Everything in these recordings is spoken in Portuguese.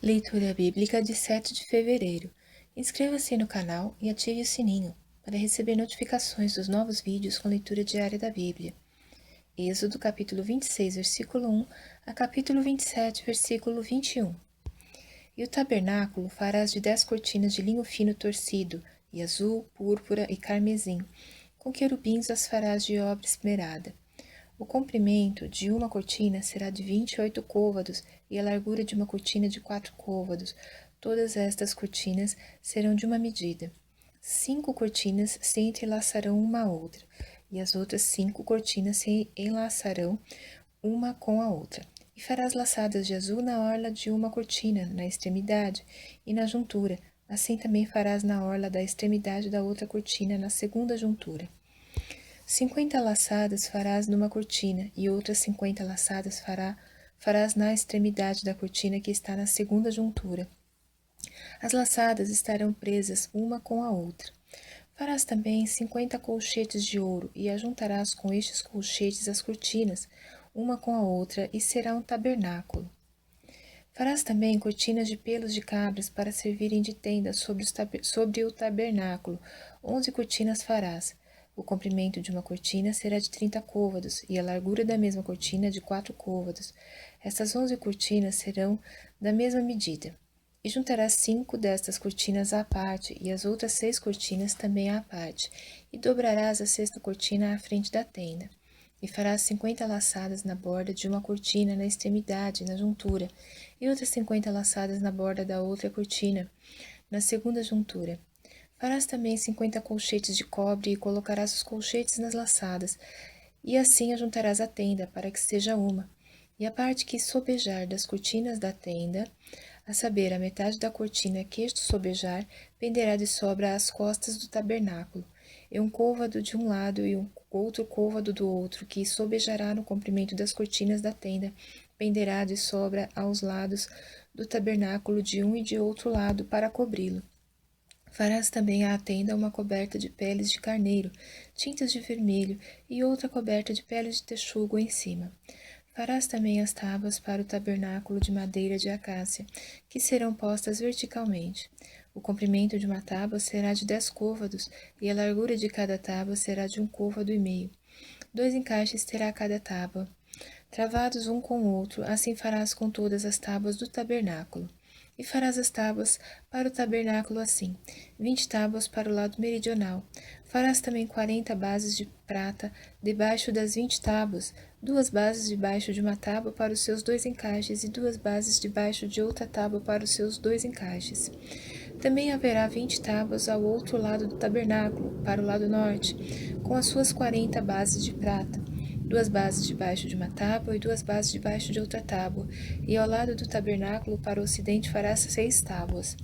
Leitura Bíblica de 7 de fevereiro. Inscreva-se no canal e ative o sininho para receber notificações dos novos vídeos com leitura diária da Bíblia. Êxodo capítulo 26, versículo 1 a capítulo 27, versículo 21. E o tabernáculo farás de 10 cortinas de linho fino torcido, e azul, púrpura e carmesim. Com querubins as farás de obra esmerada. O comprimento de uma cortina será de 28 côvados e a largura de uma cortina de 4 côvados. Todas estas cortinas serão de uma medida. 5 cortinas se entrelaçarão uma à outra, e as outras 5 cortinas se enlaçarão uma com a outra. E farás laçadas de azul na orla de uma cortina, na extremidade e na juntura. Assim também farás na orla da extremidade da outra cortina, na segunda juntura. 50 laçadas farás numa cortina, e outras 50 laçadas farás na extremidade da cortina que está na segunda juntura. As laçadas estarão presas uma com a outra. Farás também 50 colchetes de ouro, e ajuntarás com estes colchetes as cortinas, uma com a outra, e será um tabernáculo. Farás também cortinas de pelos de cabras para servirem de tenda sobre o tabernáculo. 11 cortinas farás. O comprimento de uma cortina será de 30 côvados, e a largura da mesma cortina de 4 côvados. Estas 11 cortinas serão da mesma medida. E juntarás 5 destas cortinas à parte, e as outras 6 cortinas também à parte, e dobrarás a sexta cortina à frente da tenda. E farás 50 laçadas na borda de uma cortina, na extremidade, na juntura, e outras 50 laçadas na borda da outra cortina, na segunda juntura. Farás também 50 colchetes de cobre, e colocarás os colchetes nas laçadas, e assim ajuntarás a tenda, para que seja uma. E a parte que sobejar das cortinas da tenda, a saber, a metade da cortina que sobejar, penderá de sobra às costas do tabernáculo, e um côvado de um lado e outro côvado do outro, que sobejará no comprimento das cortinas da tenda, penderá de sobra aos lados do tabernáculo de um e de outro lado, para cobri-lo. Farás também à tenda uma coberta de peles de carneiro, tintas de vermelho, e outra coberta de peles de texugo em cima. Farás também as tábuas para o tabernáculo de madeira de acácia, que serão postas verticalmente. O comprimento de uma tábua será de 10 côvados, e a largura de cada tábua será de 1 côvado e meio. 2 encaixes terá cada tábua, travados um com o outro, assim farás com todas as tábuas do tabernáculo. E farás as tábuas para o tabernáculo assim, 20 tábuas para o lado meridional. Farás também 40 bases de prata debaixo das 20 tábuas, 2 bases debaixo de uma tábua para os seus 2 encaixes, e 2 bases debaixo de outra tábua para os seus 2 encaixes. Também haverá 20 tábuas ao outro lado do tabernáculo, para o lado norte, com as suas 40 bases de prata. 2 bases debaixo de uma tábua e 2 bases debaixo de outra tábua, e ao lado do tabernáculo para o ocidente farás 6 tábuas.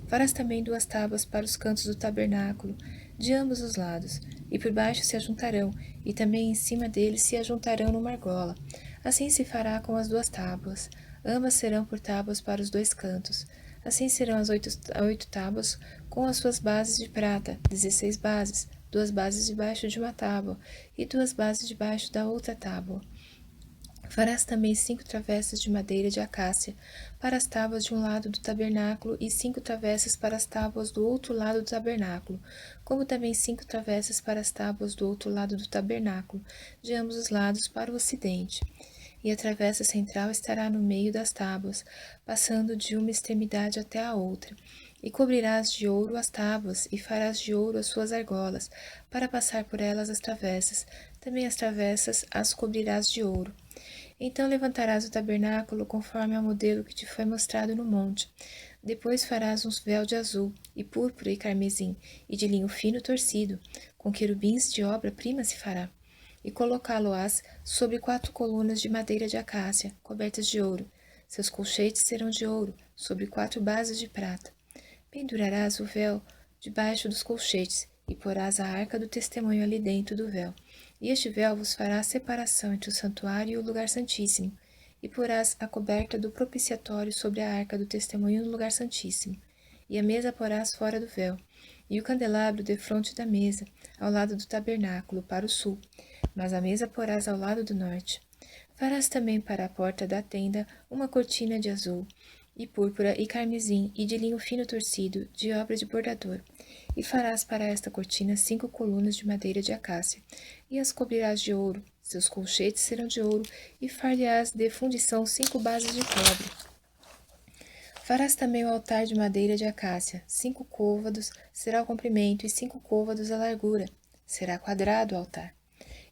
Farás também 2 tábuas para os cantos do tabernáculo, de ambos os lados, e por baixo se ajuntarão, e também em cima deles se ajuntarão numa argola. Assim se fará com as 2 tábuas. Ambas serão por tábuas para os 2 cantos. Assim serão as 8 tábuas com as suas bases de prata, 16 bases, 2 bases debaixo de uma tábua, e 2 bases debaixo da outra tábua. Farás também 5 travessas de madeira de acácia para as tábuas de um lado do tabernáculo, e 5 travessas para as tábuas do outro lado do tabernáculo, como também 5 travessas para as tábuas do outro lado do tabernáculo, de ambos os lados para o ocidente. E a travessa central estará no meio das tábuas, passando de uma extremidade até a outra. E cobrirás de ouro as tábuas, e farás de ouro as suas argolas, para passar por elas as travessas. Também as travessas as cobrirás de ouro. Então levantarás o tabernáculo conforme ao modelo que te foi mostrado no monte. Depois farás um véu de azul, e púrpura e carmesim, e de linho fino torcido, com querubins de obra-prima se fará. E colocá-lo-ás sobre 4 colunas de madeira de acácia, cobertas de ouro. Seus colchetes serão de ouro, sobre 4 bases de prata. Pendurarás o véu debaixo dos colchetes, e porás a arca do testemunho ali dentro do véu. E este véu vos fará a separação entre o santuário e o lugar santíssimo. E porás a coberta do propiciatório sobre a arca do testemunho no lugar santíssimo. E a mesa porás fora do véu, e o candelabro defronte da mesa, ao lado do tabernáculo, para o sul, mas a mesa porás ao lado do norte. Farás também para a porta da tenda uma cortina de azul, e púrpura, e carmesim, e de linho fino torcido, de obra de bordador. E farás para esta cortina 5 colunas de madeira de acácia, e as cobrirás de ouro. Seus colchetes serão de ouro, e far-lhe-ás de fundição 5 bases de cobre. Farás também o altar de madeira de acácia. 5 côvados será o comprimento, e 5 côvados a largura. Será quadrado o altar.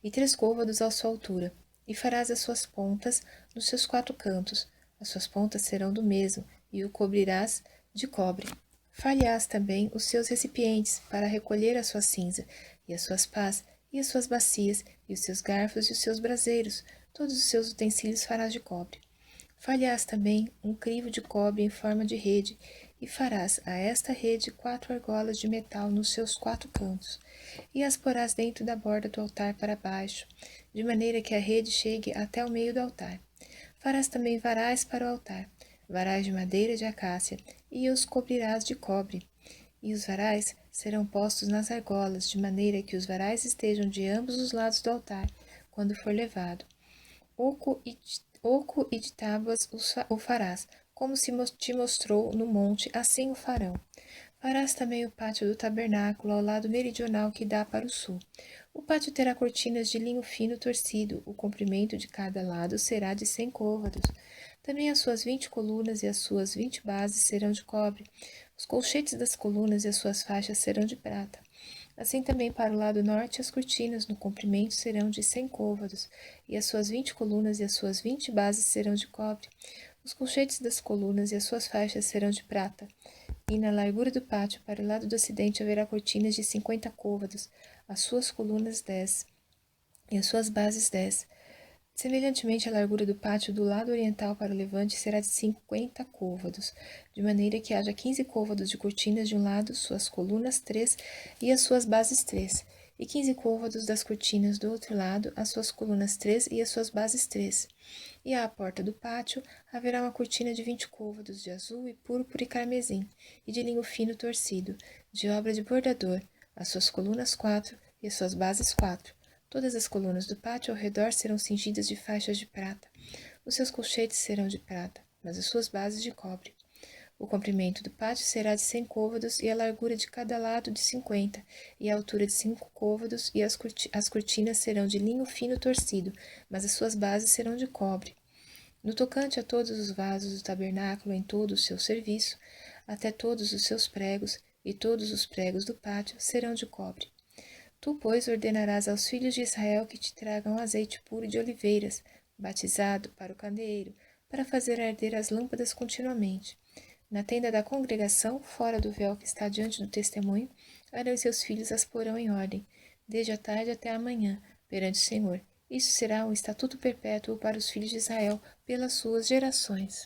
E 3 côvados à sua altura. E farás as suas pontas nos seus 4 cantos. As suas pontas serão do mesmo, e o cobrirás de cobre. Far-lhe-ás também os seus recipientes, para recolher a sua cinza, e as suas pás, e as suas bacias, e os seus garfos, e os seus braseiros. Todos os seus utensílios farás de cobre. Far-lhe-ás também um crivo de cobre em forma de rede, e farás a esta rede 4 argolas de metal nos seus 4 cantos, e as porás dentro da borda do altar para baixo, de maneira que a rede chegue até o meio do altar. Farás também varais para o altar, varais de madeira de acácia, e os cobrirás de cobre. E os varais serão postos nas argolas, de maneira que os varais estejam de ambos os lados do altar, quando for levado. Oco e de tábuas o farás, como se te mostrou no monte, assim o farão. Farás também o pátio do tabernáculo ao lado meridional que dá para o sul. O pátio terá cortinas de linho fino torcido, o comprimento de cada lado será de 100 côvados. Também as suas 20 colunas e as suas 20 bases serão de cobre. Os colchetes das colunas e as suas faixas serão de prata. Assim também para o lado norte as cortinas no comprimento serão de 100 côvados, e as suas 20 colunas e as suas 20 bases serão de cobre. Os colchetes das colunas e as suas faixas serão de prata. E na largura do pátio, para o lado do ocidente, haverá cortinas de 50 côvados, as suas colunas 10, e as suas bases 10. Semelhantemente, a largura do pátio do lado oriental para o levante será de 50 côvados, de maneira que haja 15 côvados de cortinas de um lado, suas colunas 3 e as suas bases 3, e 15 côvados das cortinas do outro lado, as suas colunas 3 e as suas bases 3. E à porta do pátio haverá uma cortina de 20 côvados de azul e púrpura e carmesim, e de linho fino torcido, de obra de bordador, as suas colunas 4 e as suas bases 4. Todas as colunas do pátio ao redor serão cingidas de faixas de prata. Os seus colchetes serão de prata, mas as suas bases de cobre. O comprimento do pátio será de 100 côvados e a largura de cada lado de 50, e a altura de 5 côvados, e as cortinas serão de linho fino torcido, mas as suas bases serão de cobre. No tocante a todos os vasos do tabernáculo em todo o seu serviço, até todos os seus pregos e todos os pregos do pátio serão de cobre. Tu, pois, ordenarás aos filhos de Israel que te tragam azeite puro de oliveiras, batizado, para o candeeiro, para fazer arder as lâmpadas continuamente. Na tenda da congregação, fora do véu que está diante do testemunho, Arão e seus filhos as porão em ordem, desde a tarde até a manhã, perante o Senhor. Isso será um estatuto perpétuo para os filhos de Israel, pelas suas gerações.